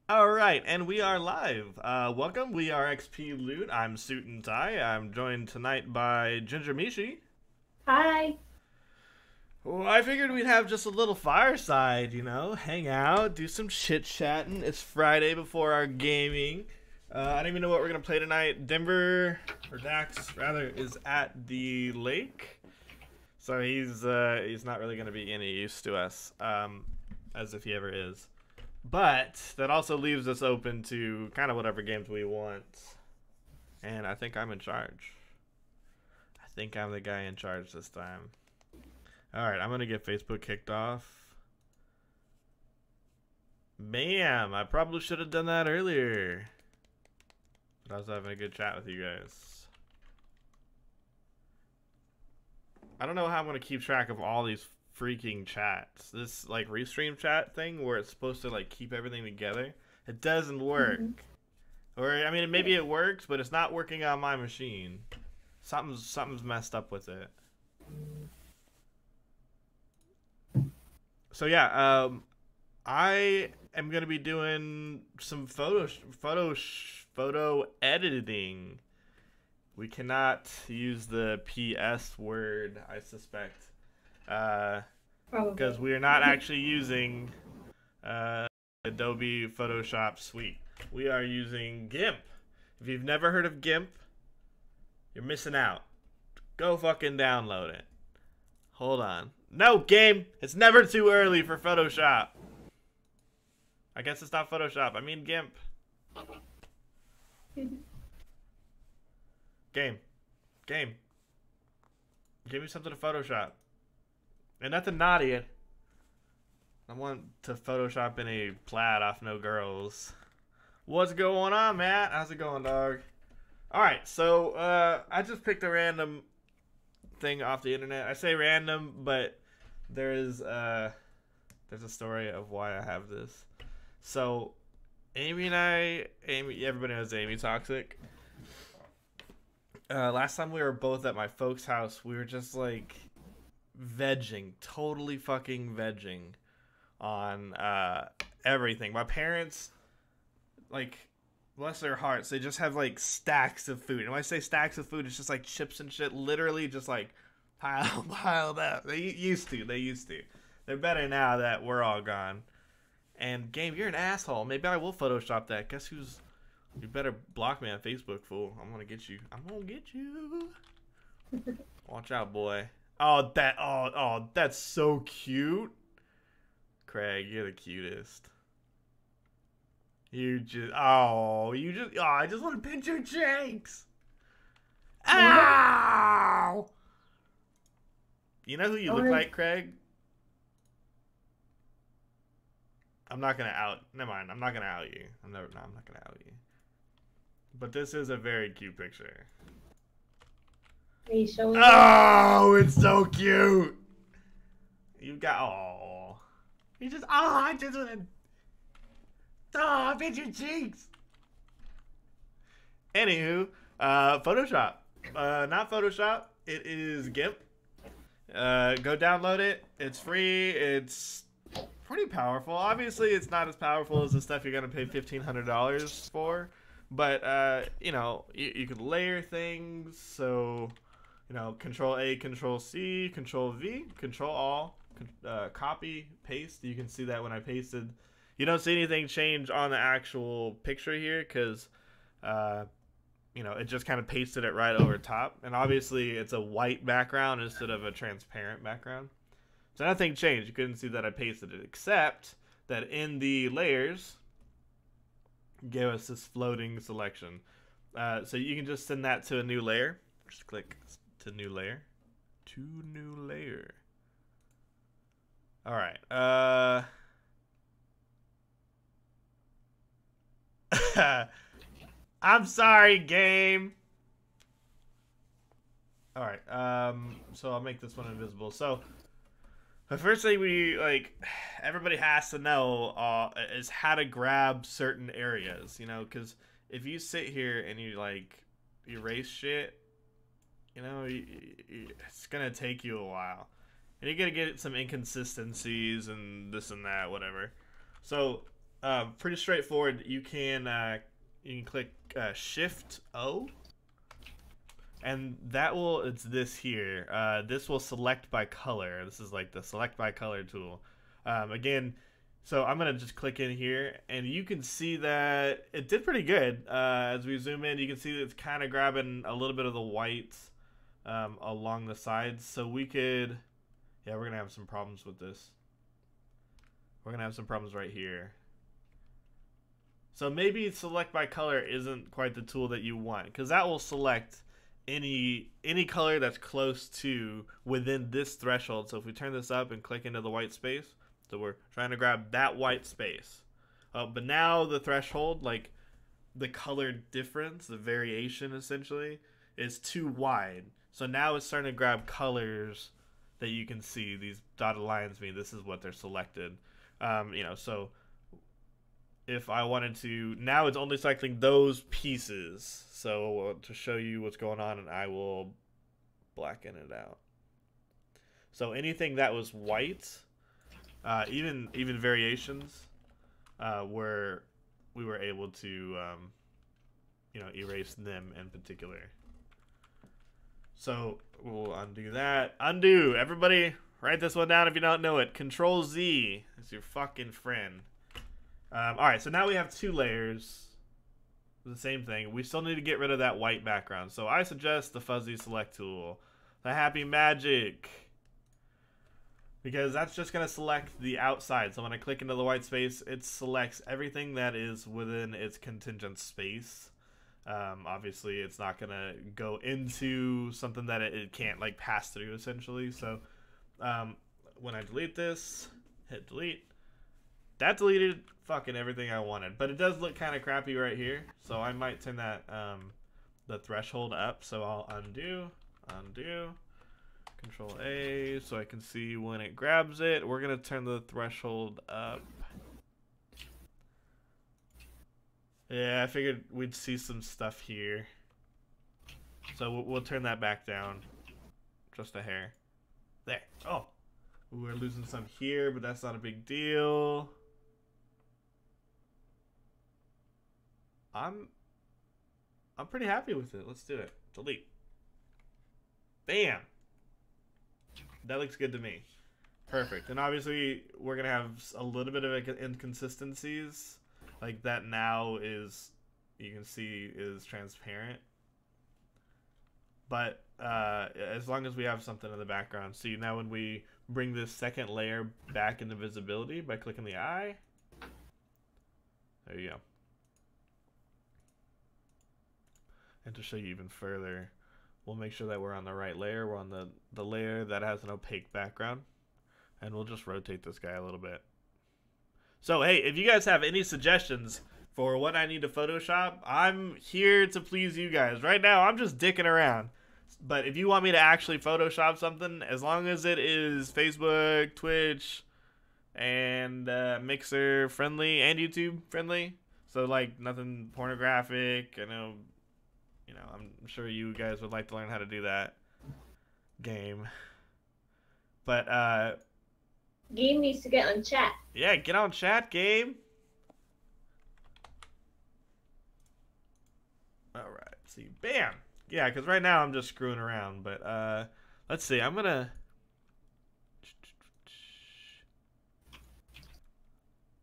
All right, and we are live. Welcome. We are XPLoot. I'm Suit&Ty. I'm joined tonight by Ginger Mishi. Hi. Well, I figured we'd have just a little fireside, hang out, do some chit chatting. It's Friday before our gaming. I don't even know what we're gonna play tonight. Denver, or Dax rather, is at the lake, so he's not really gonna be any use to us, as if he ever is. But that also leaves us open to kind of whatever games we want. And I think I'm in charge. I think I'm the guy in charge this time. Alright, I'm going to get Facebook kicked off. Bam! I probably should have done that earlier. But I was having a good chat with you guys. I don't know how I'm going to keep track of all these freaking chats. This like restream chat thing where it's supposed to like keep everything together, it doesn't work. Or I mean, maybe it works, but it's not working on my machine. Something's messed up with it. So yeah, I am gonna be doing some photo editing. We cannot use the PS word, I suspect. Because we are not actually using Adobe Photoshop Suite. We are using GIMP. If you've never heard of GIMP, you're missing out. Go fucking download it. Hold on. No, game! It's never too early for Photoshop. I guess it's not Photoshop. I mean GIMP. Game. Give me something to Photoshop. And nothing naughty. I want to Photoshop in a plaid off no girls. What's going on, Matt? How's it going, dog? Alright, so I just picked a random thing off the internet. I say random, but there's a story of why I have this. So Amy, everybody knows Amy Toxic. Last time we were both at my folks' house, we were just like vegging, totally fucking vegging on everything. My parents, like, bless their hearts, they just have like stacks of food. And when I say stacks of food, it's just like chips and shit, literally just like piled up. They used to. They're better now that we're all gone. And game, you're an asshole. Maybe I will Photoshop that. Guess who's? You better block me on Facebook, fool. I'm gonna get you. Watch out, boy. Oh, that's so cute. Craig, you're the cutest. I just want to pinch your cheeks. Ow! You know who you look like, Craig? I'm not gonna out. Never mind. I'm not gonna out you. I'm not gonna out you. But this is a very cute picture. Are you showing Oh, it's so cute. You got You just I just want to pinch your cheeks. Anywho, Photoshop. Not Photoshop. It is GIMP. Go download it. It's free. It's pretty powerful. Obviously, it's not as powerful as the stuff you're gonna pay $1,500 for. But you could layer things. So, Control A, Control C, Control V, Control All, copy, paste. You can see that when I pasted. You don't see anything change on the actual picture here because, it just kind of pasted it right over top. And obviously, it's a white background instead of a transparent background. So nothing changed. You couldn't see that I pasted it, except that in the layers, gave us this floating selection. So you can just send that to a new layer. Just click to new layer. To new layer. Alright. I'm sorry, game. Alright. So I'll make this one invisible. So the first thing everybody has to know is how to grab certain areas, because if you sit here and you erase shit, it's gonna take you a while, and you're gonna get some inconsistencies and this and that, whatever. So Pretty straightforward. You can click Shift O, and that will, it's this here. This will select by color. This is like the select by color tool. Again, so I'm gonna just click in here, and you can see that it did pretty good. As we zoom in, you can see that it's kind of grabbing a little bit of the white along the sides. So we could, yeah, we're gonna have some problems with this. We're gonna have some problems right here. So maybe select by color isn't quite the tool that you want, because that will select any color that's close to within this threshold. So if we turn this up and click into the white space, so we're trying to grab that white space. But now the threshold, like the color difference, the variation essentially, is too wide. So now it's starting to grab colors that you can see. These dotted lines mean this is what they're selected. You know, so if I wanted to, now it's only selecting those pieces. So to show you what's going on, and I will blacken it out. So anything that was white, even variations, where we were able to, you know, erase them in particular. So we'll undo that. Undo. Everybody, write this one down if you don't know it. Control Z is your fucking friend. All right, so now we have two layers. The same thing. We still need to get rid of that white background. So I suggest the fuzzy select tool, the happy magic, because that's just going to select the outside. So when I click into the white space, it selects everything that is within its contingent space. Obviously, it's not going to go into something that it can't like pass through essentially. So when I delete this, hit delete. That deleted fucking everything I wanted, but it does look kind of crappy right here, so I might turn that the threshold up. So I'll undo, Control A, so I can see when it grabs it. We're gonna turn the threshold up. Yeah, I figured we'd see some stuff here, so we'll turn that back down just a hair. There. Oh, we're losing some here, but that's not a big deal. I'm pretty happy with it. Let's do it. Delete. Bam. That looks good to me. Perfect. And obviously we're gonna have a little bit of inconsistencies. Like that now is, you can see, is transparent. But as long as we have something in the background. See, now when we bring this second layer back into visibility by clicking the eye, there you go. And to show you even further, we'll make sure that we're on the right layer. We're on the layer that has an opaque background. And we'll just rotate this guy a little bit. So, hey, if you guys have any suggestions for what I need to Photoshop, I'm here to please you guys. Right now, I'm just dicking around. But if you want me to actually Photoshop something, as long as it is Facebook, Twitch, and Mixer friendly, and YouTube friendly, so like nothing pornographic, I know, you know, I'm sure you guys would like to learn how to do that. Game. But Game needs to get on chat. yeah, get on chat, Game. Alright, see, bam. Yeah, because right now I'm just screwing around, but let's see, I'm gonna,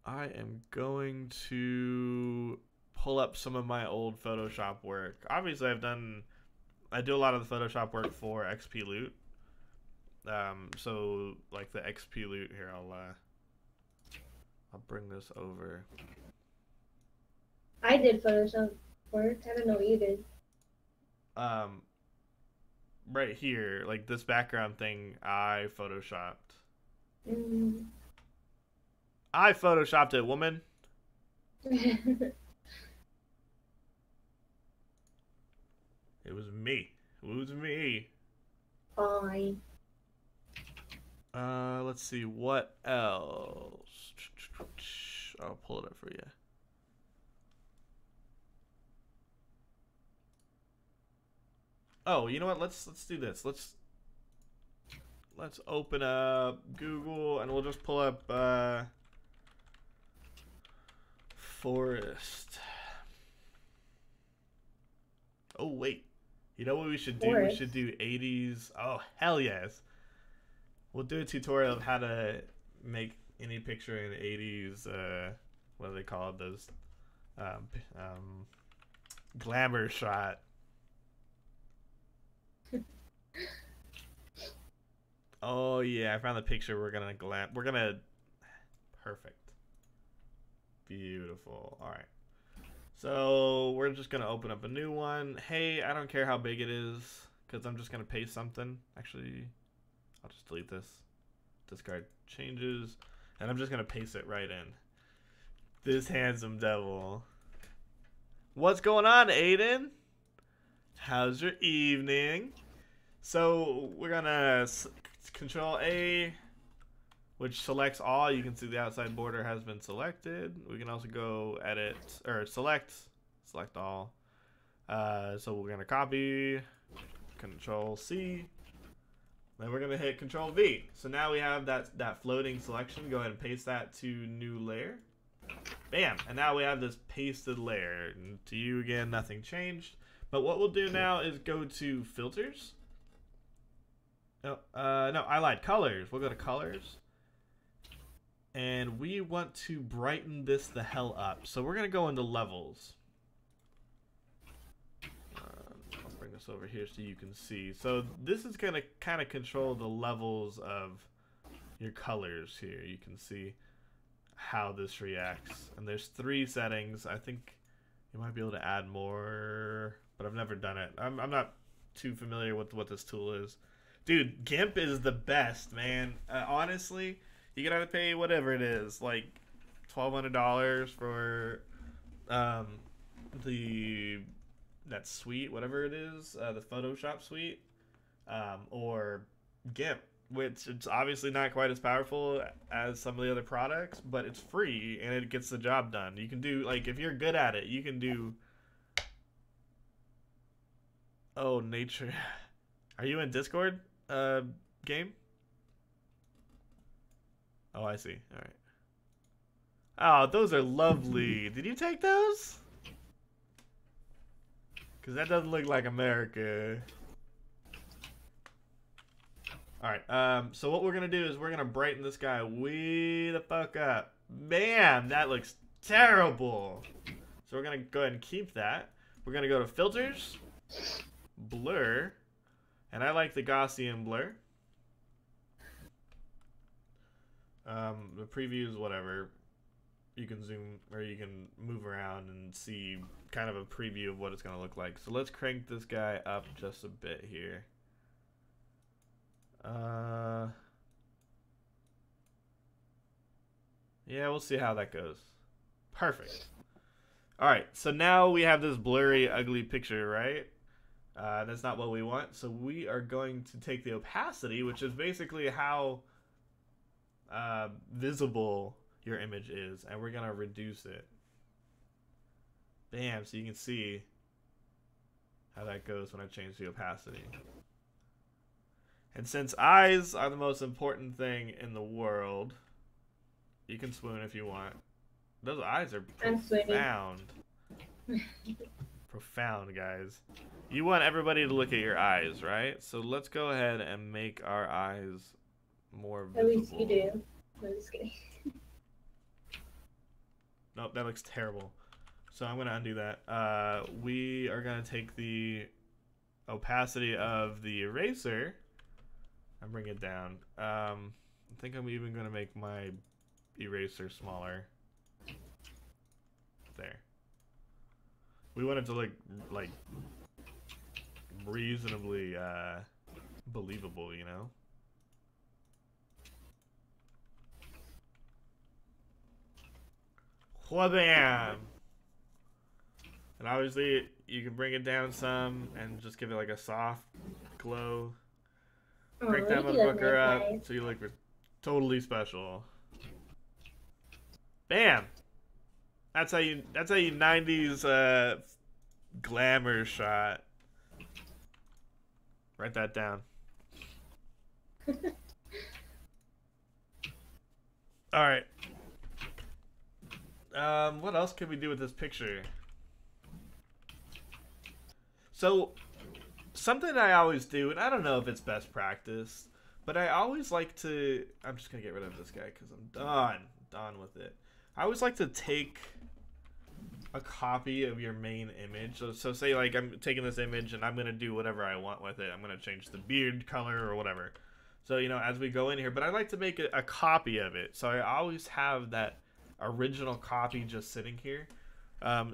I am going to pull up some of my old Photoshop work. Obviously I do a lot of the Photoshop work for XPLoot. So like the XPLoot here, I'll bring this over. I did Photoshop work. I don't know what you did. Right here, like this background thing, I Photoshopped. I Photoshopped it, woman. It was me. It was me. Fine. Let's see, what else? I'll pull it up for you. Oh, you know what? Let's do this. Let's open up Google and we'll just pull up Forest. Oh wait, you know what we should do? Forest. We should do 80s. Oh hell yes. We'll do a tutorial of how to make any picture in 80s. What do they call it? Those glamour shot. Oh yeah, I found the picture. We're gonna perfect. Beautiful. All right. So we're just gonna open up a new one. Hey, I don't care how big it is because I'm just gonna paste something. Actually, I'll just delete this. Discard changes, and I'm just gonna paste it right in. This handsome devil. What's going on, Aiden? How's your evening? So we're gonna Control A, which selects all. You can see the outside border has been selected. We can also go edit or select all. So we're gonna copy, Control C, then we're gonna hit Control V. So now we have that floating selection. Go ahead and paste that to new layer. Bam! And now we have this pasted layer. And to you again, nothing changed. But what we'll do now is go to filters. No, I lied. Colors. We'll go to colors. And we want to brighten this the hell up. So we're going to go into levels. I'll bring this over here so you can see. So this is going to kind of control the levels of your colors here. You can see how this reacts. And there's 3 settings. I think you might be able to add more, but I've never done it. I'm not too familiar with what this tool is. Dude, GIMP is the best, man. Honestly, you gotta pay whatever it is, like $1,200 for that suite, whatever it is, the Photoshop suite, or GIMP, which it's obviously not quite as powerful as some of the other products, but it's free and it gets the job done. You can do, like, if you're good at it, you can do. Oh, nature. Are you in Discord? Game? Oh, I see. All right. Oh, those are lovely. Did you take those? Because that doesn't look like America. All right. So what we're going to do is we're going to brighten this guy way the fuck up. Bam! That looks terrible. So we're going to go ahead and keep that. We're going to go to filters, blur, and I like the Gaussian blur. The previews, whatever. You can zoom or you can move around and see kind of a preview of what it's going to look like. So let's crank this guy up just a bit here. Yeah, we'll see how that goes. Perfect. All right, so now we have this blurry, ugly picture, right? That's not what we want. So we are going to take the opacity, which is basically how visible your image is, and we're going to reduce it. Bam, so you can see how that goes when I change the opacity. And since eyes are the most important thing in the world, you can swoon if you want. Those eyes are profound. Profound, guys. You want everybody to look at your eyes, right? So let's go ahead and make our eyes more visible. At least you do. I'm just kidding. Nope, that looks terrible. So I'm going to undo that. We are going to take the opacity of the eraser and bring it down. I think I'm even going to make my eraser smaller. There. We want it to look like reasonably believable, you know? Wha-bam! And obviously, you can bring it down some and just give it like a soft glow. Crank that motherfucker up so you look totally special. Bam! That's how you 90s glamour shot. Write that down. All right. What else can we do with this picture? So, something I always do, and I don't know if it's best practice, but I always like to... I'm just going to get rid of this guy because I'm done with it. I always like to take a copy of your main image. So say like I'm taking this image and I'm going to do whatever I want with it. I'm going to change the beard color or whatever. So, you know, as we go in here, but I like to make a copy of it. So I always have that original copy just sitting here.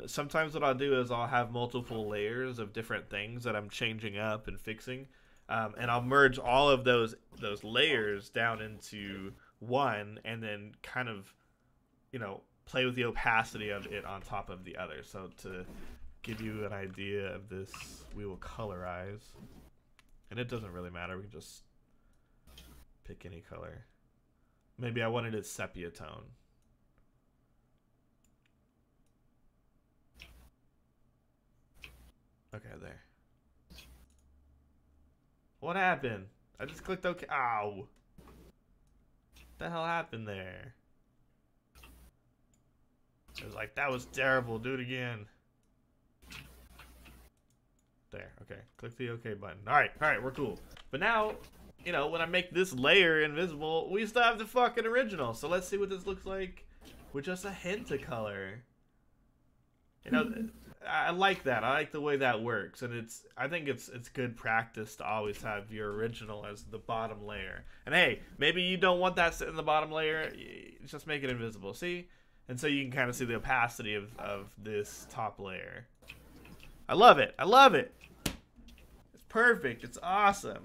Sometimes what I'll do is I'll have multiple layers of different things that I'm changing up and fixing. And I'll merge all of those layers down into one and then kind of, you know, play with the opacity of it on top of the other. So to give you an idea of this, we will colorize. And it doesn't really matter. We can just pick any color. Maybe I wanted it sepia tone. Okay, there. What happened? I just clicked OK. Ow! What the hell happened there? It was like, that was terrible. Do it again. There. Okay. Click the OK button. Alright, we're cool. But now, you know, when I make this layer invisible, we still have the fucking original. So let's see what this looks like with just a hint of color. You know, I like that. I like the way that works, and I think it's good practice to always have your original as the bottom layer. And hey, maybe you don't want that sitting in the bottom layer. Just make it invisible. See, and so you can kind of see the opacity of this top layer. I love it. I love it. It's perfect. It's awesome.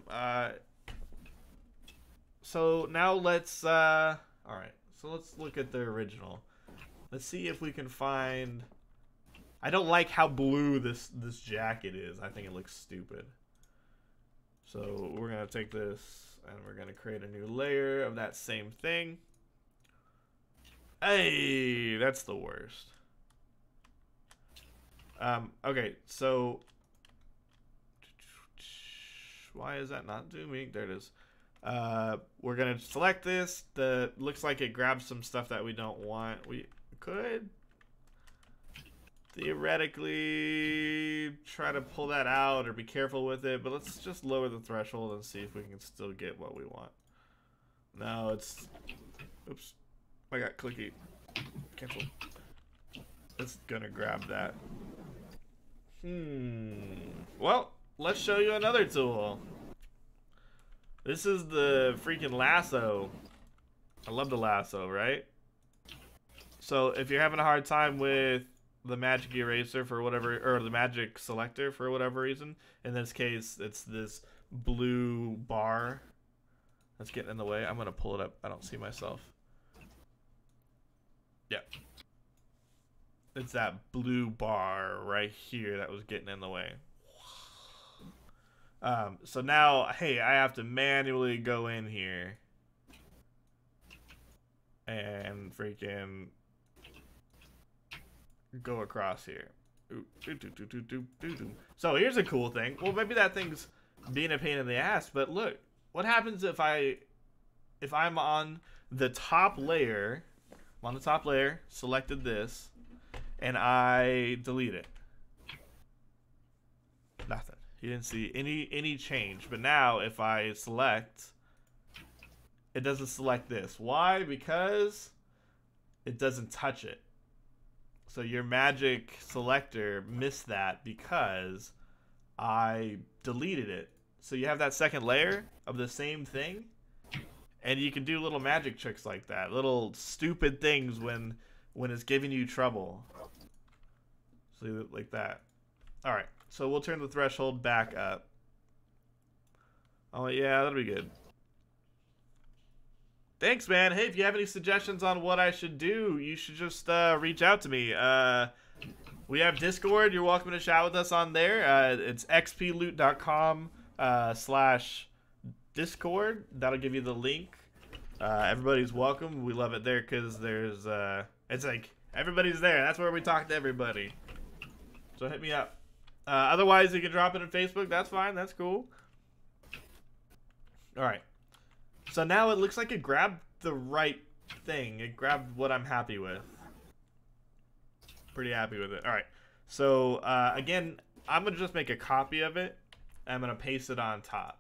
So now let's. All right. So let's look at the original. Let's see if we can find. I don't like how blue this jacket is. I think it looks stupid. So we're going to take this and we're going to create a new layer of that same thing. Hey, that's the worst. Okay, so why is that not zooming? There it is. We're going to select this. Looks like it grabs some stuff that we don't want. We could theoretically try to pull that out or be careful with it, but let's just lower the threshold and see if we can still get what we want. No, it's... Oops. I got clicky. Cancel. It's gonna grab that. Well, let's show you another tool. This is the freaking lasso. I love the lasso, right? So if you're having a hard time with the magic eraser for whatever, or the magic selector for whatever reason, in this case it's this blue bar that's getting in the way. I'm gonna pull it up. I don't see myself. Yeah, it's that blue bar right here that was getting in the way. So now, hey, I have to manually go in here and freaking go across here. So here's a cool thing. Well, maybe that thing's being a pain in the ass, but look, what happens if I'm on the top layer, selected this, and I delete it? Nothing. You didn't see any change. But now if I select, it doesn't select this. Why? Because it doesn't touch it. So your magic selector missed that because I deleted it. So you have that second layer of the same thing, and you can do little magic tricks like that, little stupid things when it's giving you trouble. So like that. All right, so we'll turn the threshold back up. Oh yeah, that'll be good. Thanks, man. Hey, if you have any suggestions on what I should do, you should just reach out to me. We have Discord. You're welcome to chat with us on there. It's XPLoot.com/Discord. That'll give you the link. Everybody's welcome. We love it there because there's it's like everybody's there. That's where we talk to everybody. So hit me up. Otherwise, you can drop it on Facebook. That's fine. That's cool. All right. So now it looks like it grabbed the right thing. It grabbed what I'm happy with. Pretty happy with it. All right. So again, I'm gonna just make a copy of it. I'm gonna paste it on top.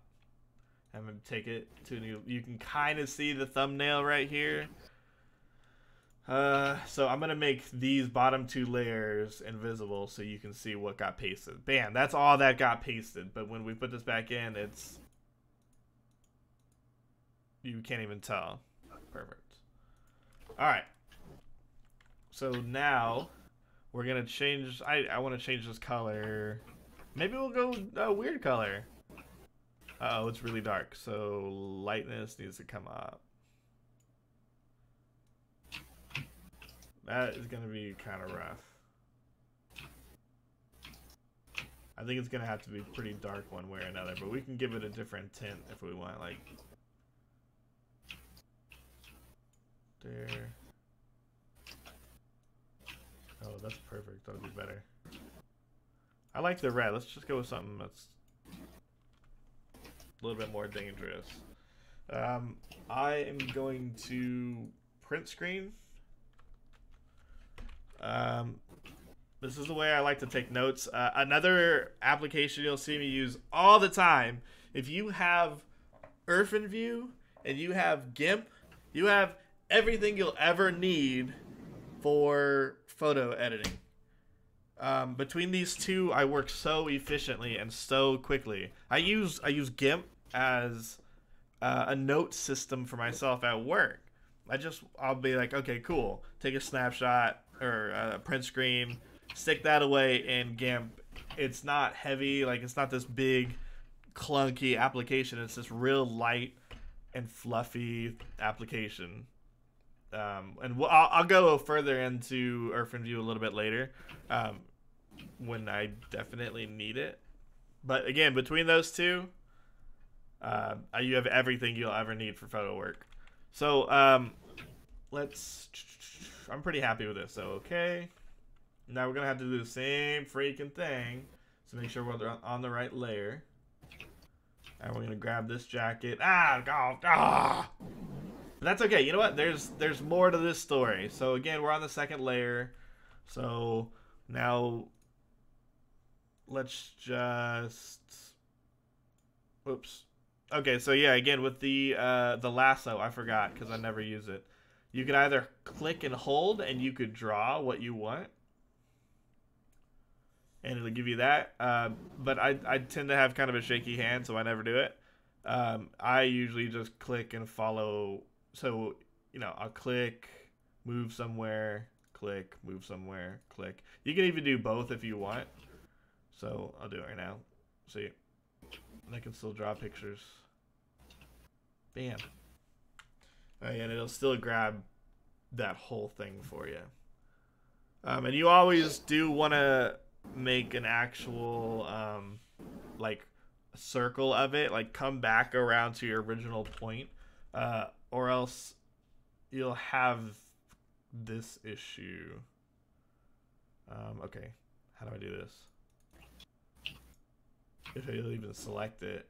I'm gonna take it to a new. You can kind of see the thumbnail right here. So I'm gonna make these bottom 2 layers invisible so you can see what got pasted. Bam, that's all that got pasted. But when we put this back in, it's you can't even tell. Perfect. All right. So now we're gonna change. I want to change this color. Maybe we'll go a weird color. Uh-oh, it's really dark. So lightness needs to come up. That is gonna be kind of rough. I think it's gonna have to be pretty dark one way or another, but we can give it a different tint if we want. Like there. Oh, that's perfect. That'll be better. I like the red. Let's just go with something that's a little bit more dangerous. I am going to print screen. This is the way I like to take notes. Another application you'll see me use all the time. If you have OrphanView and you have GIMP, you have everything you'll ever need for photo editing. Between these two, I work so efficiently and so quickly. I use GIMP as a note system for myself at work. I'll be like, okay, cool. Take a snapshot or a print screen, stick that away in GIMP. It's not heavy, like it's not this big, clunky application. It's this real light and fluffy application. And I'll go further into OrphanView a little bit later, when I definitely need it. But again, between those two, you have everything you'll ever need for photo work. So I'm pretty happy with this. So okay, now we're gonna have to do the same freaking thing. So make sure we're on the right layer. And we're gonna grab this jacket. But that's okay. You know what? There's more to this story. So again, we're on the second layer. So now let's just. Oops. Okay. So yeah, again with the lasso, I forgot because I never use it. You can either click and hold, and you could draw what you want, and it'll give you that. But I tend to have kind of a shaky hand, so I never do it. I usually just click and follow. So, you know, I'll click, move somewhere, click, move somewhere, click. You can even do both if you want. So I'll do it right now. See, and I can still draw pictures. Bam. And it'll still grab that whole thing for you. And you always do want to make an actual, like, circle of it. Like, come back around to your original point. Or else you'll have this issue. Okay, how do I do this? If I'll even select it.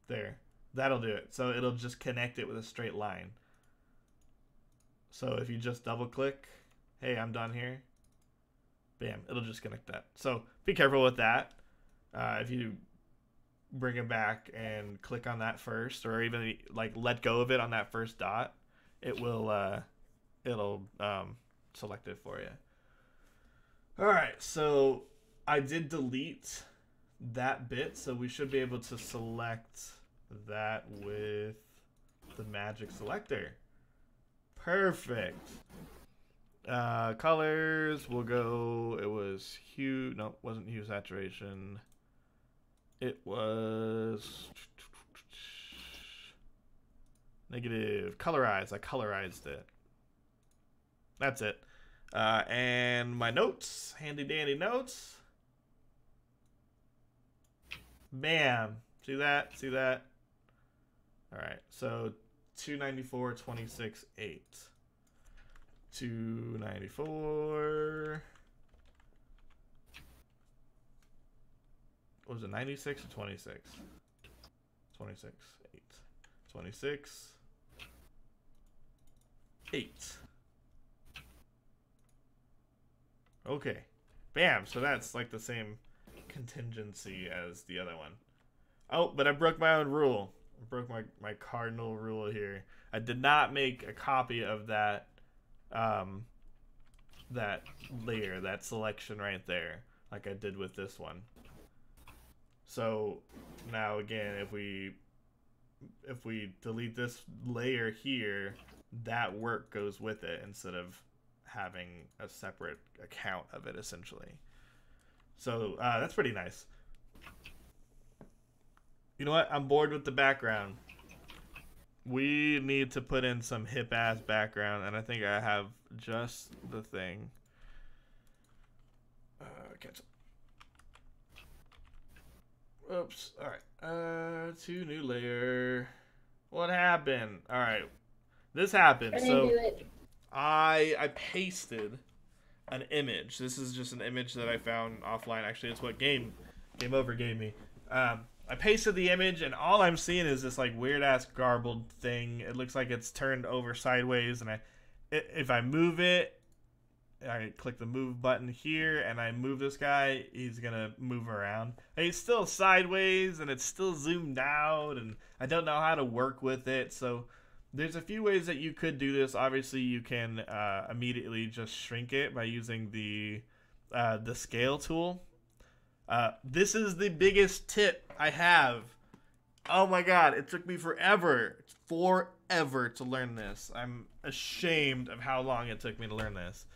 There. That'll do it. So it'll just connect it with a straight line. So if you just double click, hey, I'm done here. Bam, it'll just connect that. So be careful with that. If you bring it back and click on that first, or even like let go of it on that first dot, it will it'll select it for you. All right, so I did delete that bit, so we should be able to select that with the magic selector. Perfect. Colors, we'll go, it was hue, no, it wasn't hue saturation. It was negative. Colorize. I colorized it. That's it. And my notes. Handy dandy notes. Bam. See that? See that? Alright. So 294, 26, 8. 294. What was it, 96 or 26? 26, 8. 26. 8. Okay. Bam. So that's like the same contingency as the other one. Oh, but I broke my own rule. I broke my cardinal rule here. I did not make a copy of that that layer, that selection right there, like I did with this one. So now again, if we delete this layer here, that work goes with it instead of having a separate account of it, essentially. So that's pretty nice. You know what? I'm bored with the background. We need to put in some hip-ass background, and I think I have just the thing. Cancel. Oops. All right. To new layer. What happened? All right. This happened. So I pasted an image. This is just an image that I found offline. Actually, it's what Game Over gave me. I pasted the image, and all I'm seeing is this like weird ass garbled thing. It looks like it's turned over sideways, and if I move it, I click the move button here, and I move this guy, he's gonna move around. And he's still sideways, and it's still zoomed out, and I don't know how to work with it. So there's a few ways that you could do this. Obviously, you can immediately just shrink it by using the scale tool. This is the biggest tip I have. Oh my god, it took me forever to learn this. I'm ashamed of how long it took me to learn this.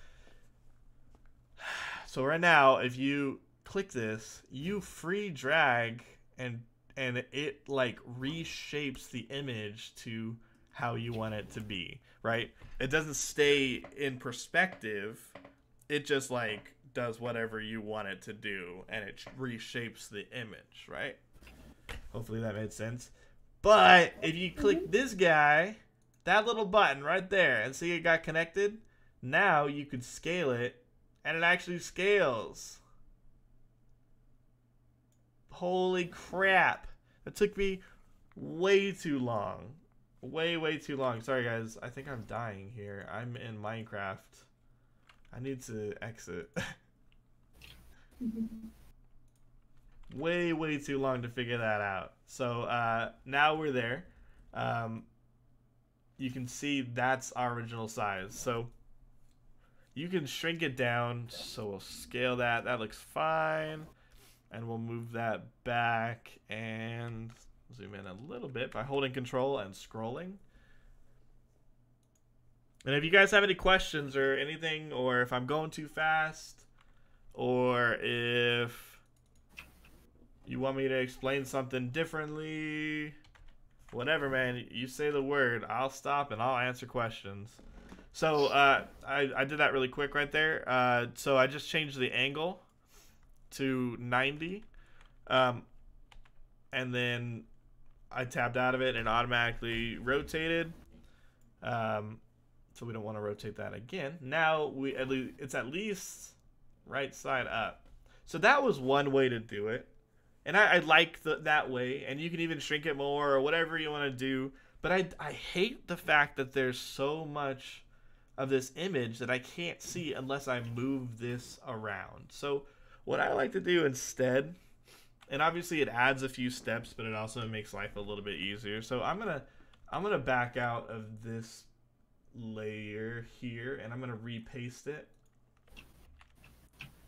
So right now, if you click this, you free drag and it like reshapes the image to how you want it to be, right? It doesn't stay in perspective. It just like does whatever you want it to do, and it reshapes the image, right? Hopefully that made sense. But if you click this guy, that little button right there, and see it got connected, now you could scale it, and it actually scales. Holy crap. That took me way too long. Way too long. Sorry guys, I think I'm dying here. I'm in Minecraft. I need to exit. way too long to figure that out. So now we're there. You can see that's our original size. So you can shrink it down. So we'll scale that. That looks fine. And we'll move that back and zoom in a little bit by holding control and scrolling. And if you guys have any questions or anything, or if I'm going too fast, or if you want me to explain something differently, whatever, man, you say the word, I'll stop and I'll answer questions. So I did that really quick right there. So I just changed the angle to 90, and then I tabbed out of it and automatically rotated. So we don't want to rotate that again. Now it's at least right side up. So that was one way to do it. And I like that way. And you can even shrink it more or whatever you want to do. But I hate the fact that there's so much of this image that I can't see unless I move this around. So what I like to do instead, and obviously it adds a few steps, but it also makes life a little bit easier. So I'm gonna back out of this layer here, and I'm gonna repaste it.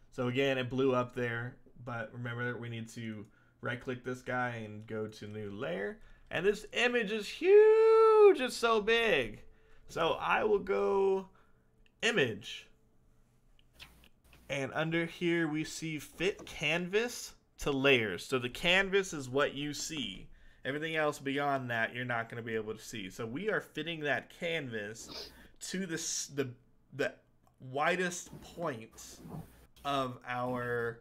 So again, it blew up there, but remember we need to right click this guy and go to new layer, and this image is huge. It's so big. So I will go image, and under here we see fit canvas to layers. So the canvas is what you see. Everything else beyond that, you're not going to be able to see. So we are fitting that canvas to the widest point of our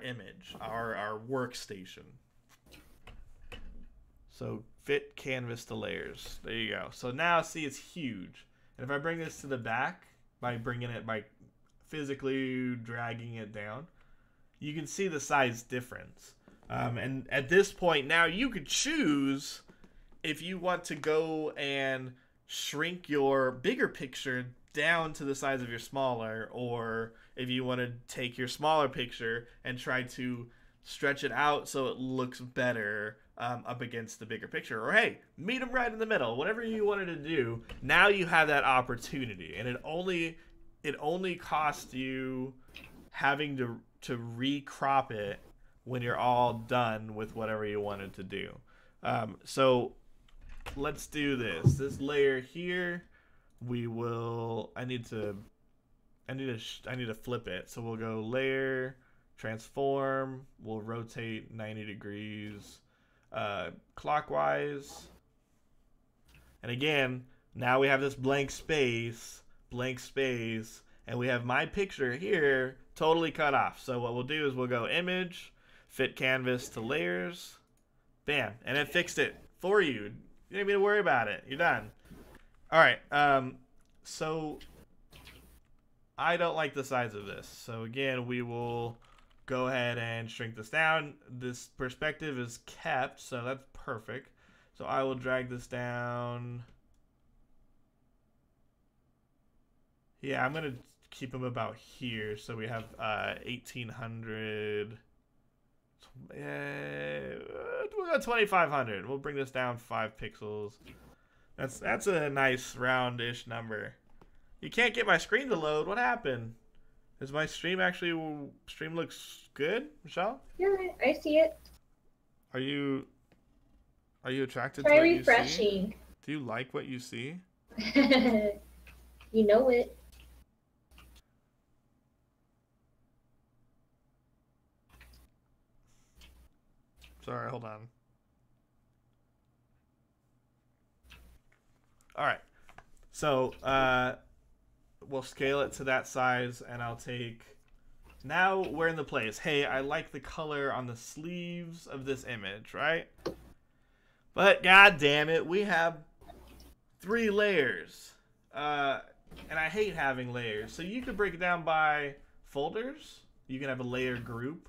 image, our workstation. So fit canvas to layers. There you go. So now see, it's huge. And if I bring this to the back by physically dragging it down, you can see the size difference. And at this point now you could choose if you want to go and shrink your bigger picture down to the size of your smaller, or if you want to take your smaller picture and try to stretch it out so it looks better up against the bigger picture, or hey, meet them right in the middle. Whatever you wanted to do, now you have that opportunity, and it only costs you having to recrop it when you're all done with whatever you wanted to do. So let's do this. This layer here, we will. I need to flip it. So we'll go layer, transform. We'll rotate 90 degrees clockwise. And again, now we have this blank space, and we have my picture here totally cut off. So what we'll do is we'll go image, fit canvas to layers, bam, and it fixed it for you. You don't need to worry about it. You're done. All right. So I don't like the size of this. So again, we will go ahead and shrink this down. This perspective is kept, so that's perfect. So I will drag this down. Yeah, I'm gonna keep them about here. So we have 1800. We'll go 2500. We'll bring this down 5 pixels. That's a nice roundish number. You can't get my screen to load. What happened? Is my stream looks good, Michelle? Yeah, I see it. Are you attracted Try to what you see? refreshing. Do you like what you see? You know it. Sorry, hold on. All right. So, we'll scale it to that size, and I'll take... Now we're in the place. Hey, I like the color on the sleeves of this image, right? But, god damn it, we have 3 layers. And I hate having layers. So you could break it down by folders. You can have a layer group,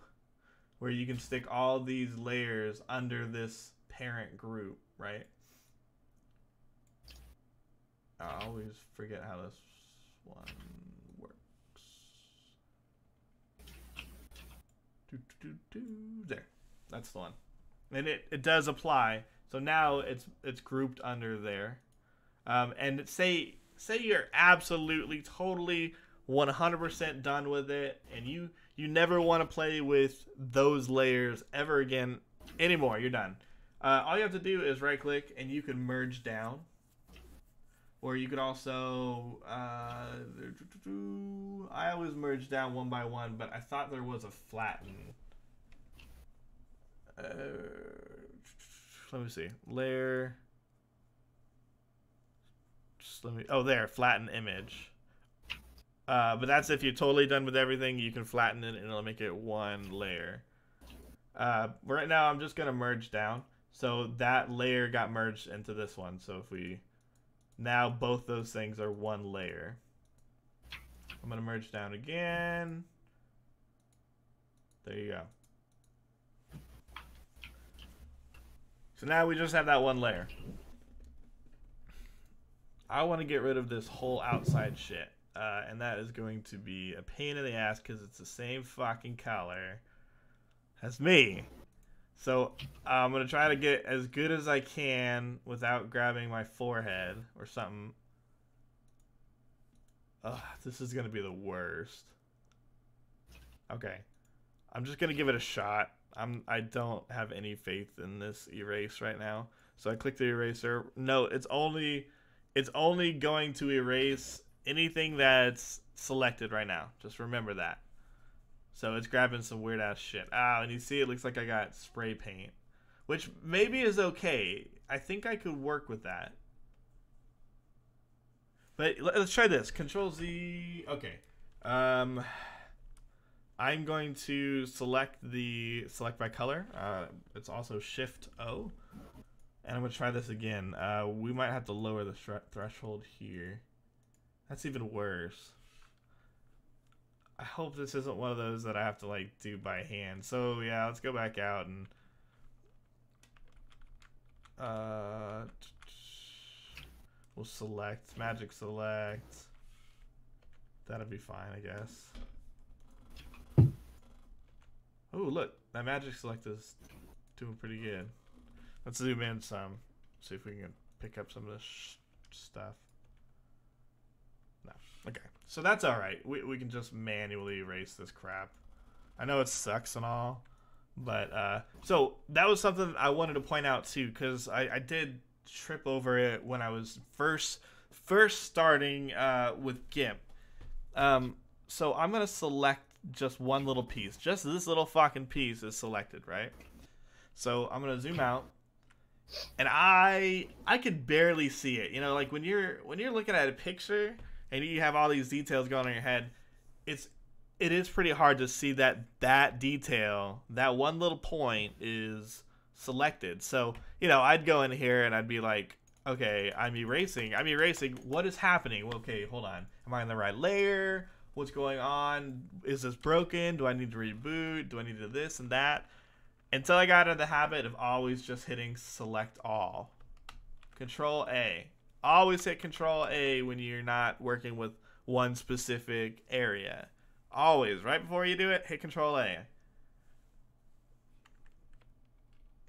where you can stick all these layers under this parent group, right? I always forget how this one works. There, that's the one, and it does apply. So now it's grouped under there, and say you're absolutely, totally, 100% done with it, and you never want to play with those layers ever again anymore. You're done. All you have to do is right click and you can merge down. Or you could also, I always merge down one by one, but I thought there was a flatten. Let me see. Layer. Just let me, oh there, flatten image. But that's if you're totally done with everything, you can flatten it and it'll make it one layer. Right now I'm just gonna merge down. So that layer got merged into this one. So if we, now both those things are one layer. I'm gonna merge down again. There you go. So now we just have that one layer. I want to get rid of this whole outside shit. And that is going to be a pain in the ass because it's the same fucking color as me. So I'm going to try to get as good as I can without grabbing my forehead or something. Ugh, this is going to be the worst. Okay. I'm just going to give it a shot. I don't have any faith in this erase right now. So I click the eraser. No, it's only going to erase anything that's selected right now. Just remember that. So it's grabbing some weird ass shit. Ah, and you see it looks like I got spray paint, which maybe is okay. I think I could work with that. But let's try this. Control Z. Okay. I'm going to select by color. It's also Shift O. And I'm going to try this again. We might have to lower the threshold here. That's even worse. I hope this isn't one of those that I have to like do by hand. So yeah, let's go back out and We'll select, magic select. That'll be fine, I guess. Oh, look, that magic select is doing pretty good. Let's zoom in some, see if we can pick up some of this stuff. No, okay, so that's all right. We can just manually erase this crap. I know it sucks and all, but so that was something I wanted to point out too, because I did trip over it when I was first starting with GIMP. So I'm gonna select just one little piece. Just this little fucking piece is selected, right? So I'm gonna zoom out, and I could barely see it. You know, like when you're looking at a picture and you have all these details going on in your head, it is pretty hard to see that detail, that one little point is selected. So, you know, I'd go in here and I'd be like, okay, I'm erasing. What is happening? Well, okay, hold on. Am I on the right layer? What's going on? Is this broken? Do I need to reboot? Do I need to do this and that? Until I got into the habit of always just hitting select all. Control A. Always hit Control A when you're not working with one specific area. Always, right before you do it, hit Control A.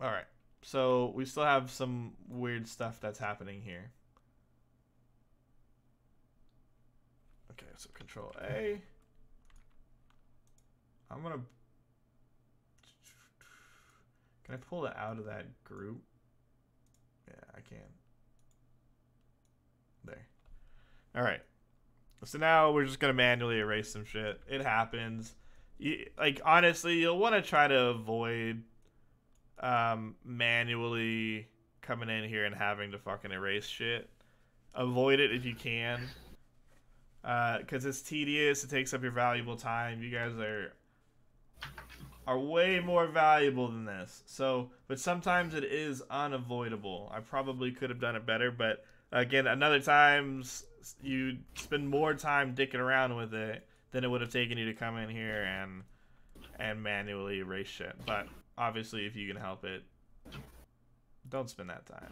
Alright, so we still have some weird stuff that's happening here. Okay, so Control A. I'm gonna... Can I pull it out of that group? Yeah, I can. There. Alright. So now we're just gonna manually erase some shit. It happens. Like, honestly, you'll want to try to avoid manually coming in here and having to fucking erase shit. Avoid it if you can. Because it's tedious. It takes up your valuable time. You guys are way more valuable than this. So, but sometimes it is unavoidable. I probably could have done it better, but again, another times you spend more time dicking around with it than it would have taken you to come in here and manually erase shit. But obviously, if you can help it, don't spend that time.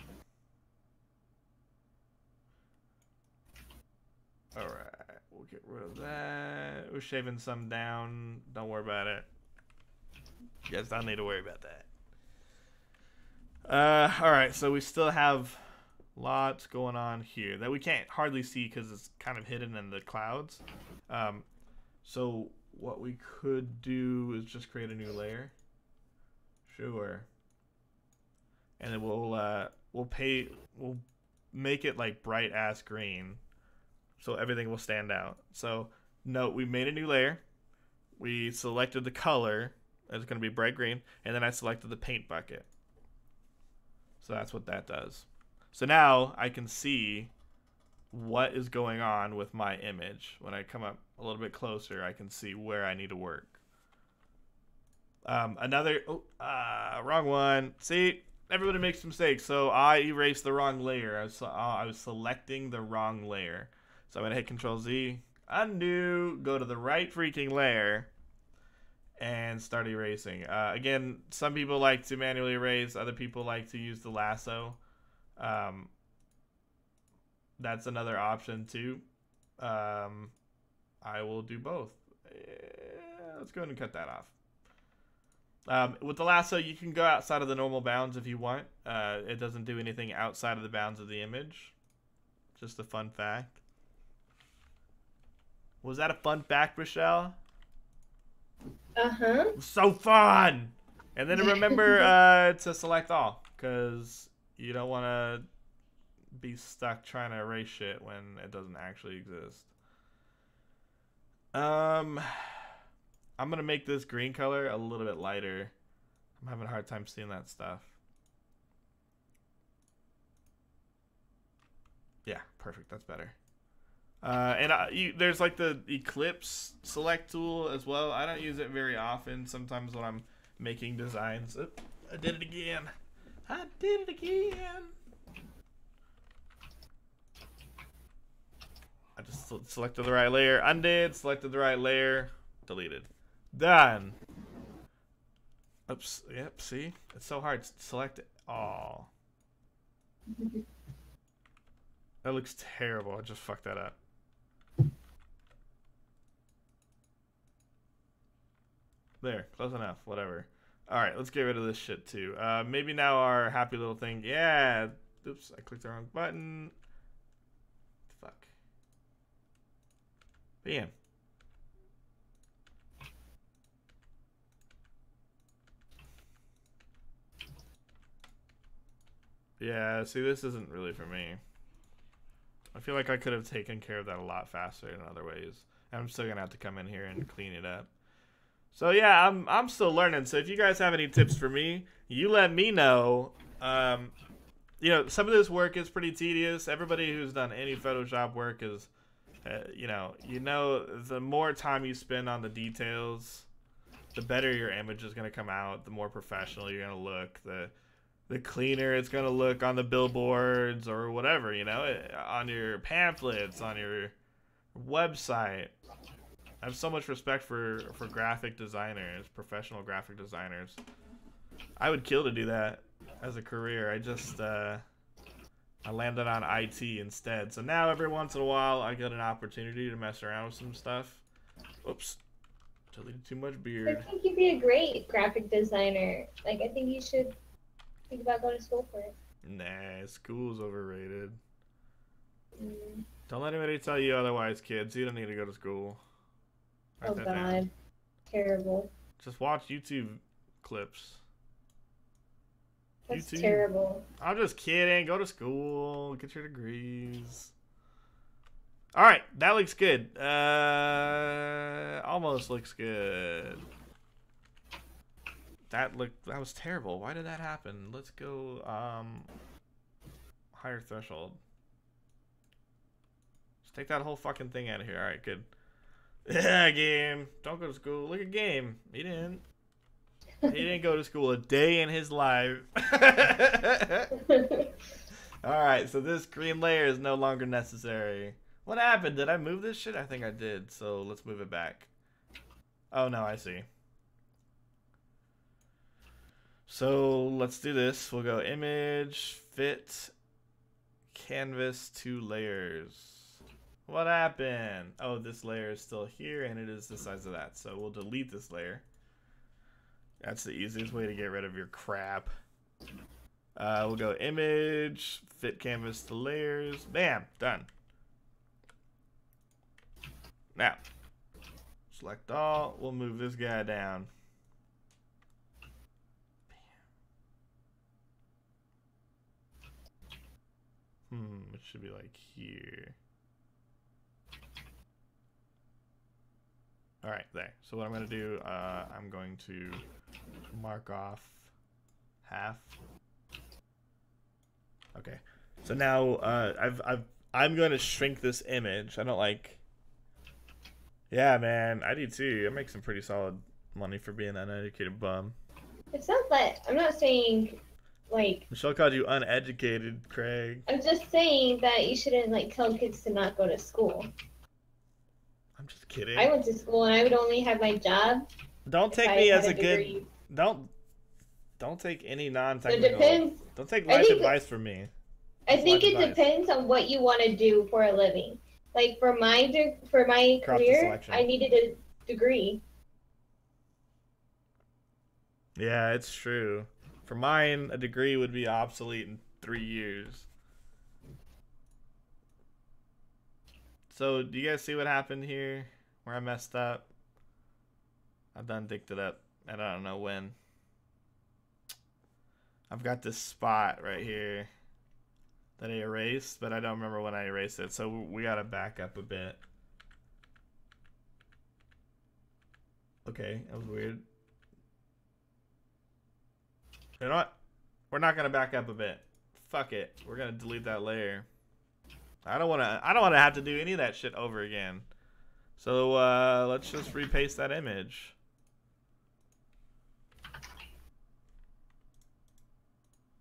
Alright, we'll get rid of that. We're shaving some down. Don't worry about it. You guys don't need to worry about that. Alright, so we still have lots going on here that we can't hardly see because it's kind of hidden in the clouds. So what we could do is just create a new layer. Sure. And then we'll make it like bright ass green, so everything will stand out. So note, we made a new layer. We selected the color. It's going to be bright green, and then I selected the paint bucket. So that's what that does. So now I can see what is going on with my image. When I come up a little bit closer, I can see where I need to work. Wrong one. See, everybody makes mistakes. So I erased the wrong layer. I was selecting the wrong layer. So I'm going to hit Control Z, undo, go to the right freaking layer, and start erasing. Again, some people like to manually erase. Other people like to use the lasso. That's another option too. I will do both. Let's go ahead and cut that off. With the lasso, you can go outside of the normal bounds if you want. It doesn't do anything outside of the bounds of the image. Just a fun fact. Was that a fun fact, Rochelle? Uh-huh. So fun! And then remember to select all, because you don't want to be stuck trying to erase shit when it doesn't actually exist. I'm going to make this green color a little bit lighter. I'm having a hard time seeing that stuff. Yeah, perfect. That's better. There's like the Eclipse select tool as well. I don't use it very often. Sometimes when I'm making designs. Oh, I did it again. I did it again. I just selected the right layer. Undid. Selected the right layer. Deleted. Done. Oops. Yep. See? It's so hard to select it all. That looks terrible. I just fucked that up. There, close enough. Whatever. All right, let's get rid of this shit too. Maybe now our happy little thing. Yeah. Oops, I clicked the wrong button. Fuck. Bam. Yeah, see, this isn't really for me. I feel like I could have taken care of that a lot faster in other ways. I'm still gonna have to come in here and clean it up. So yeah, I'm still learning. So if you guys have any tips for me, you let me know. You know, some of this work is pretty tedious. Everybody who's done any Photoshop work is, you know, the more time you spend on the details, the better your image is gonna come out. The more professional you're gonna look. The cleaner it's gonna look on the billboards or whatever, you know, on your pamphlets, on your website. I have so much respect for graphic designers, professional graphic designers. I would kill to do that as a career. I landed on IT instead. So now every once in a while I get an opportunity to mess around with some stuff. Oops. Deleted too much beard. I think you'd be a great graphic designer. Like, I think you should think about going to school for it. Nah, school's overrated. Mm. Don't let anybody tell you otherwise, kids. You don't need to go to school. Oh God, down. Terrible. Just watch YouTube clips. That's terrible. I'm just kidding. Go to school. Get your degrees. All right, that looks good. Almost looks good. That was terrible. Why did that happen? Let's go higher threshold. Just take that whole fucking thing out of here. All right, good. Yeah, game. Don't go to school. Look at game. He didn't. He didn't go to school a day in his life. Alright, so this green layer is no longer necessary. What happened? Did I move this shit? I think I did. So let's move it back. Oh, no, I see. So let's do this. We'll go image, fit, canvas, 2 layers. What happened? Oh, this layer is still here, and it is the size of that. So we'll delete this layer. That's the easiest way to get rid of your crap. We'll go image, fit canvas to layers. Bam, done. Now, select all. We'll move this guy down. It should be like here. All right, there. So what I'm going to do, I'm going to mark off half. Okay. So now I'm going to shrink this image. I don't like. Yeah, man, I do too. I make some pretty solid money for being an uneducated bum. It's not that I'm not saying like. Michelle called you uneducated, Craig. I'm just saying that you shouldn't like tell kids to not go to school. I'm just kidding. I went to school and I would only have my job. Don't take me as a good. Don't take any non-technical. It depends. Don't take life advice from me. I think it depends on what you want to do for a living. Like for my career, I needed a degree. Yeah, it's true. For mine, a degree would be obsolete in 3 years. So, do you guys see what happened here? Where I messed up? I done dicked it up. I don't know when. I've got this spot right here that I erased, but I don't remember when I erased it. So, we gotta back up a bit. Okay, that was weird. You know what? We're not gonna back up a bit. Fuck it. We're gonna delete that layer. I don't wanna have to do any of that shit over again. So let's just repaste that image.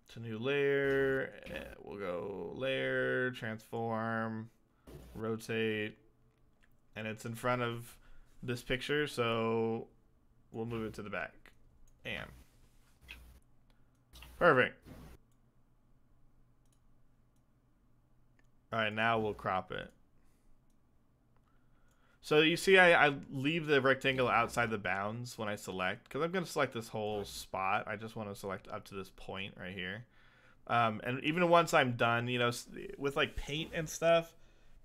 It's a new layer. We'll go layer, transform, rotate, and it's in front of this picture, so we'll move it to the back. And perfect. All right, now we'll crop it. So you see I leave the rectangle outside the bounds when I select, because I'm going to select this whole spot. I just want to select up to this point right here. And even once I'm done, you know, with like paint and stuff,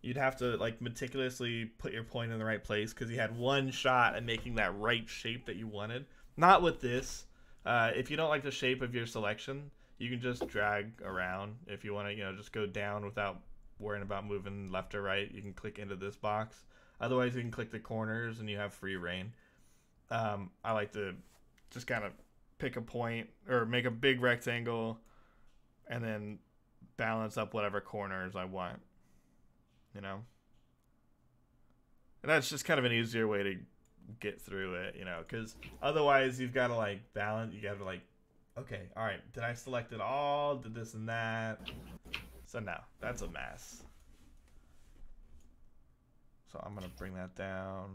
you'd have to like meticulously put your point in the right place because you had one shot at making that right shape that you wanted. Not with this. If you don't like the shape of your selection, you can just drag around. If you want to, you know, just go down without worrying about moving left or right, you can click into this box. Otherwise, you can click the corners and you have free reign. I like to just kind of pick a point or make a big rectangle and then balance up whatever corners I want, you know? And that's just kind of an easier way to get through it, you know? Because otherwise, you've got to, like, balance. You got to, like, okay, all right, did I select it all? Did this and that? So, no, that's a mess. So I'm going to bring that down.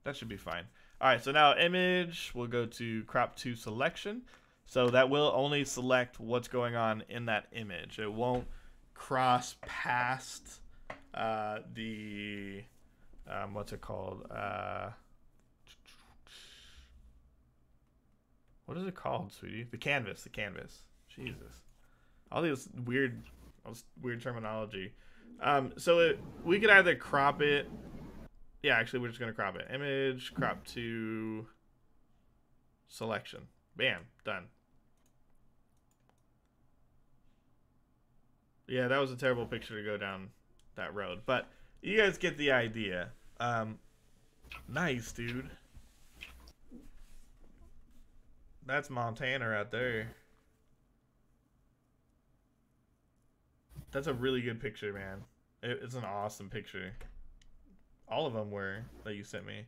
That should be fine. All right, so now image, we'll go to crop to selection. So that will only select what's going on in that image. It won't cross past the, what's it called? What is it called, sweetie? The canvas. Jesus. All these weird terminology. So we could either crop it. Yeah, actually, we're just going to crop it. Image, crop to selection. Bam, done. Yeah, that was a terrible picture to go down that road. But you guys get the idea. Nice, dude. That's Montana right there. That's a really good picture, man. It's an awesome picture. All of them were that you sent me.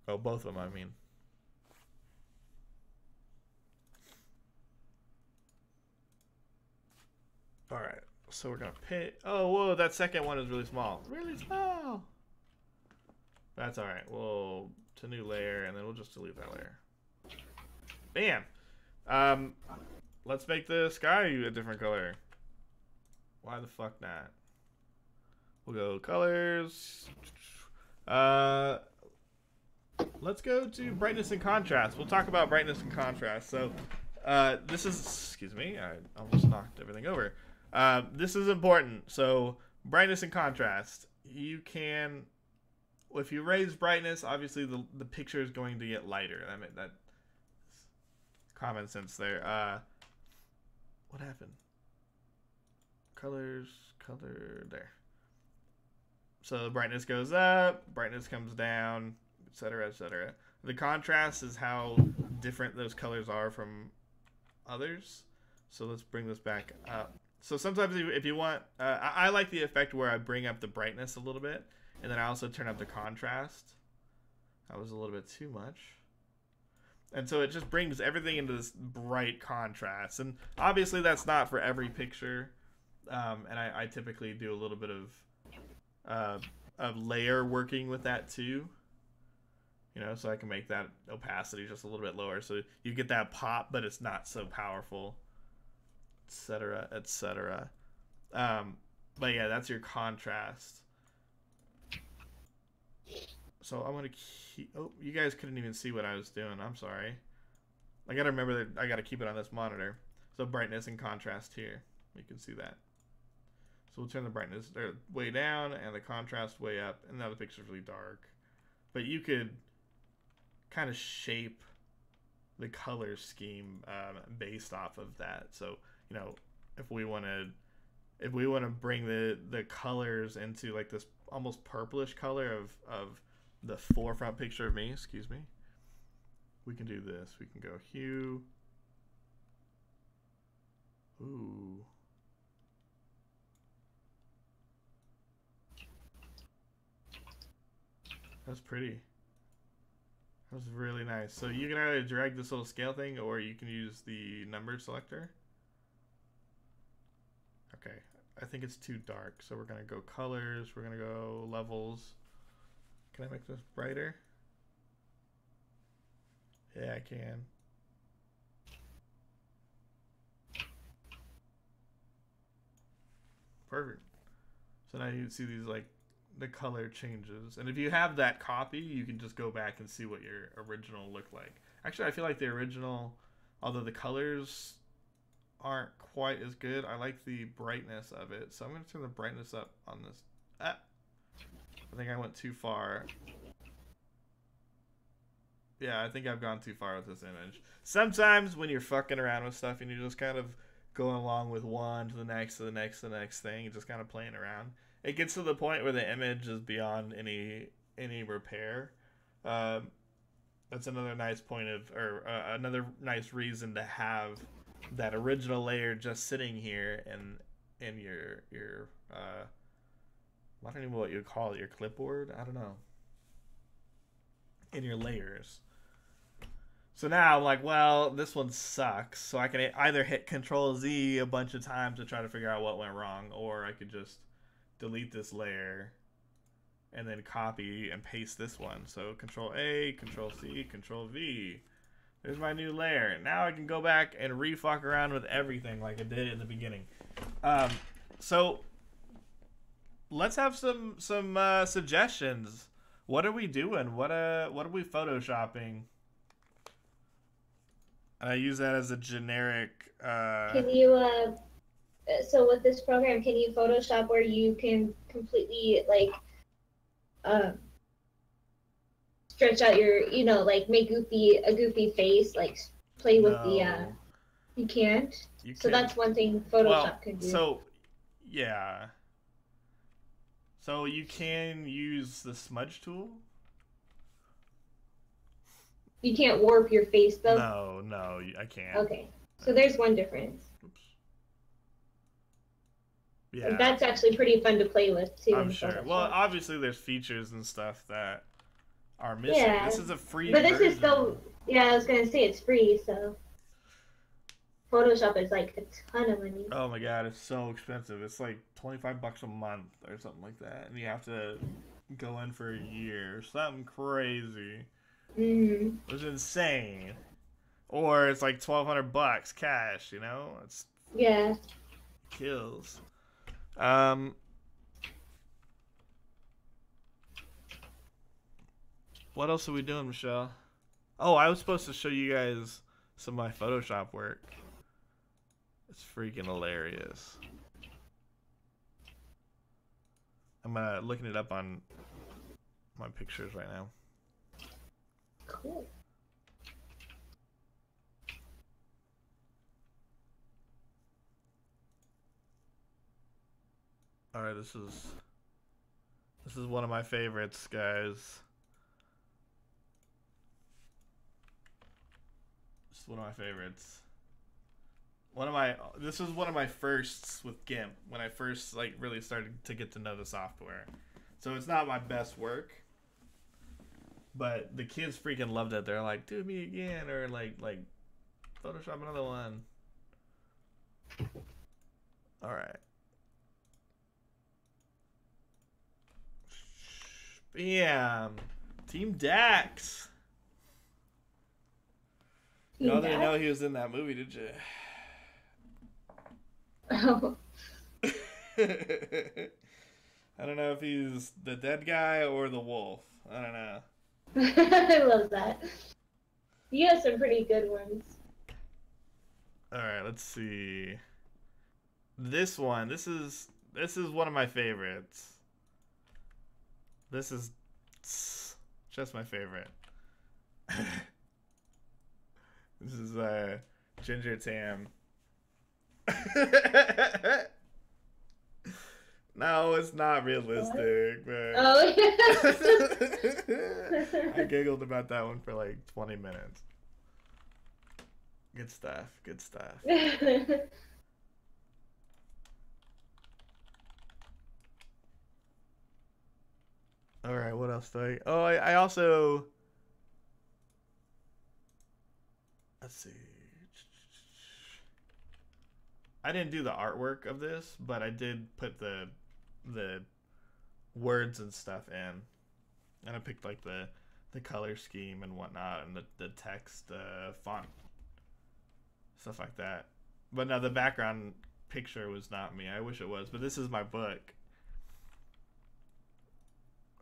Oh, both of them, I mean. All right, so we're gonna pick. Oh, whoa, that second one is really small. Really small. That's all right. We'll to new layer, and then we'll just delete that layer. Bam. Let's make the sky a different color. Why the fuck not? We'll go colors. Let's go to brightness and contrast. We'll talk about brightness and contrast. So, this is, excuse me, I almost knocked everything over. This is important. So, brightness and contrast. You can, if you raise brightness, obviously the picture is going to get lighter. That common sense there. What happened? Colors, color, there. So the brightness goes up, brightness comes down, etc., etc. The contrast is how different those colors are from others. So let's bring this back up. So sometimes if you want, I like the effect where I bring up the brightness a little bit, and then I also turn up the contrast. That was a little bit too much. And so it just brings everything into this bright contrast. And obviously that's not for every picture. And I typically do a little bit of layer working with that too. You know, so I can make that opacity just a little bit lower. So you get that pop, but it's not so powerful, etc., etc. But yeah, that's your contrast. So I'm going to keep... Oh, you guys couldn't even see what I was doing. I'm sorry. I got to remember that I got to keep it on this monitor. So brightness and contrast here. You can see that. So we'll turn the brightness way down and the contrast way up. And now the picture's really dark. But you could kind of shape the color scheme based off of that. So, you know, if we want to bring the colors into like this almost purplish color of the forefront picture of me, excuse me, we can do this. We can go hue. Ooh. That's pretty. That was really nice. So you can either drag this little scale thing or you can use the number selector. Okay, I think it's too dark. So we're going to go colors. We're going to go levels. Can I make this brighter? Yeah, I can. perfect. So now you see these like the color changes, and if you have that copy, you can just go back and see what your original looked like. Actually, I feel like the original, although the colors aren't quite as good, I like the brightness of it. So I'm gonna turn the brightness up on this. I think I went too far. Yeah, I think I've gone too far with this image. Sometimes when you're fucking around with stuff and you're just kind of going along with one to the next to the next to the next thing, just kind of playing around, it gets to the point where the image is beyond any repair. That's another nice point of, or another nice reason to have that original layer just sitting here in your I don't even know what you'd call it, your clipboard. I don't know. In your layers. So now I'm like, well, this one sucks. So I can either hit Control Z a bunch of times to try to figure out what went wrong, or I could just delete this layer and then copy and paste this one. So Control A, Control C, Control V. There's my new layer. Now I can go back and re-fuck around with everything like I did in the beginning. So let's have some suggestions. What are we doing? What are we photoshopping? I use that as a generic. Can you so with this program, can you Photoshop where you can completely like stretch out your, like make a goofy face, like play with the you can't. So that's one thing Photoshop can do. So yeah. So you can use the smudge tool. You can't warp your face though? No, I can't. Okay. So there's one difference. Oops. Yeah. That's actually pretty fun to play with too. I'm sure. Well, obviously there's features and stuff that are missing. Yeah. This is a free version. But this is still, I was going to say it's free, so Photoshop is like a ton of money. Oh my god, it's so expensive. It's like $25 a month or something like that. And you have to go in for a year. Something crazy. Mm-hmm. It's insane. Or it's like $1,200 cash, It's kills. What else are we doing, Michelle? Oh, I was supposed to show you guys some of my Photoshop work. It's freaking hilarious. I'm looking it up on my pictures right now. Cool. All right, this is one of my favorites, guys. This is one of my favorites. This was one of my firsts with GIMP when I first really started to get to know the software. So it's not my best work, but the kids freaking loved it. They're like, "Do me again," or like Photoshop another one. All right. Bam. Team Dax. Y'all didn't know he was in that movie, did you? Oh. I don't know if he's the dead guy or the wolf. I don't know. I love that. You have some pretty good ones. Alright, let's see. This one. This is one of my favorites. This is just my favorite. This is Ginger Tam. No, it's not realistic. But Oh, yes. I giggled about that one for like 20 minutes. Good stuff. Good stuff. All right, what else do I? Oh, I also. Let's see. I didn't do the artwork of this, but I did put the words and stuff in, and I picked like the color scheme and whatnot, and the text, font, stuff like that. But now the background picture was not me. I wish it was, but this is my book.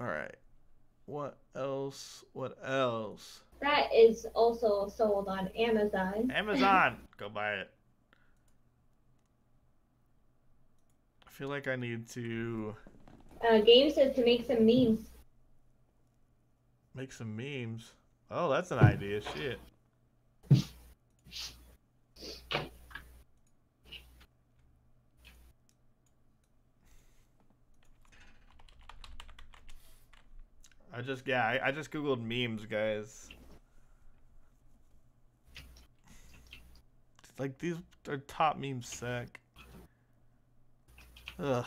All right. What else? What else? That is also sold on Amazon. Amazon! Go buy it. I feel like I need to... Game says to make some memes. Make some memes? Oh, that's an idea. Shit. I just googled memes, guys. Like, these are top memes suck. Ugh.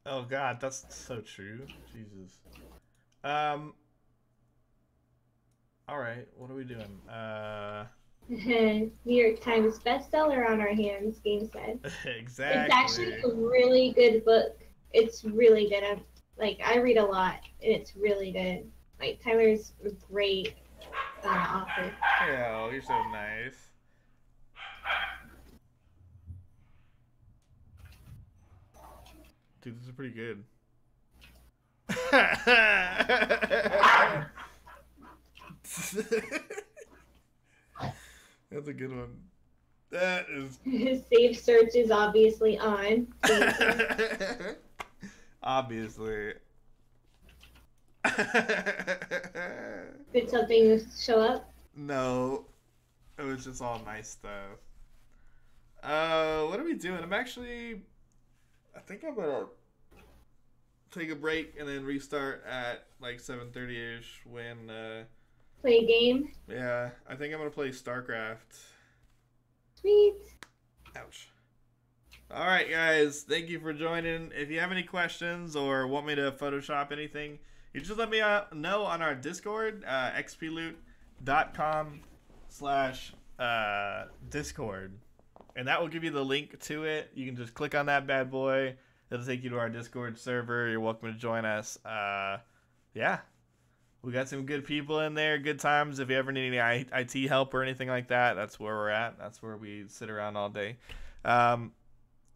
Oh god, that's so true. Jesus. Alright, what are we doing? New York Times bestseller on our hands, Game said. Exactly. It's actually a really good book. It's really good. I read a lot, and it's really good. Like, Tyler's a great author. Yeah, you're so nice. Dude, this is pretty good. That's a good one. That is... Safe search is obviously on. Obviously. Did something show up? No. It was just all nice stuff. What are we doing? I think I'm gonna take a break and then restart at like 7:30ish when Play a game? Yeah, I think I'm gonna play StarCraft. Sweet. Ouch. Alright guys, thank you for joining. If you have any questions or want me to Photoshop anything, you just let me know on our Discord, xploot.com/Discord. And that will give you the link to it. You can just click on that bad boy. It'll take you to our Discord server. You're welcome to join us. Yeah. We got some good people in there. Good times. If you ever need any IT help or anything like that, that's where we're at. That's where we sit around all day.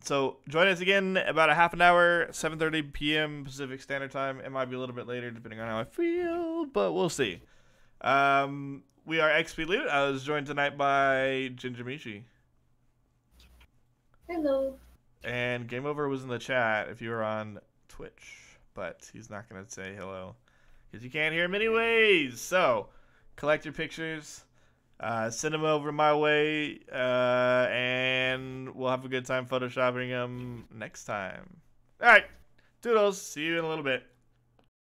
So join us again about a half an hour, 7:30 p.m. Pacific Standard Time. It might be a little bit later depending on how I feel, but we'll see. We are XPLoot. I was joined tonight by Ginger Mishi. Hello. And Game Over was in the chat if you were on Twitch, but he's not going to say hello because you can't hear him anyways. So collect your pictures. Send them over my way, and we'll have a good time photoshopping them next time. All right, doodles. See you in a little bit.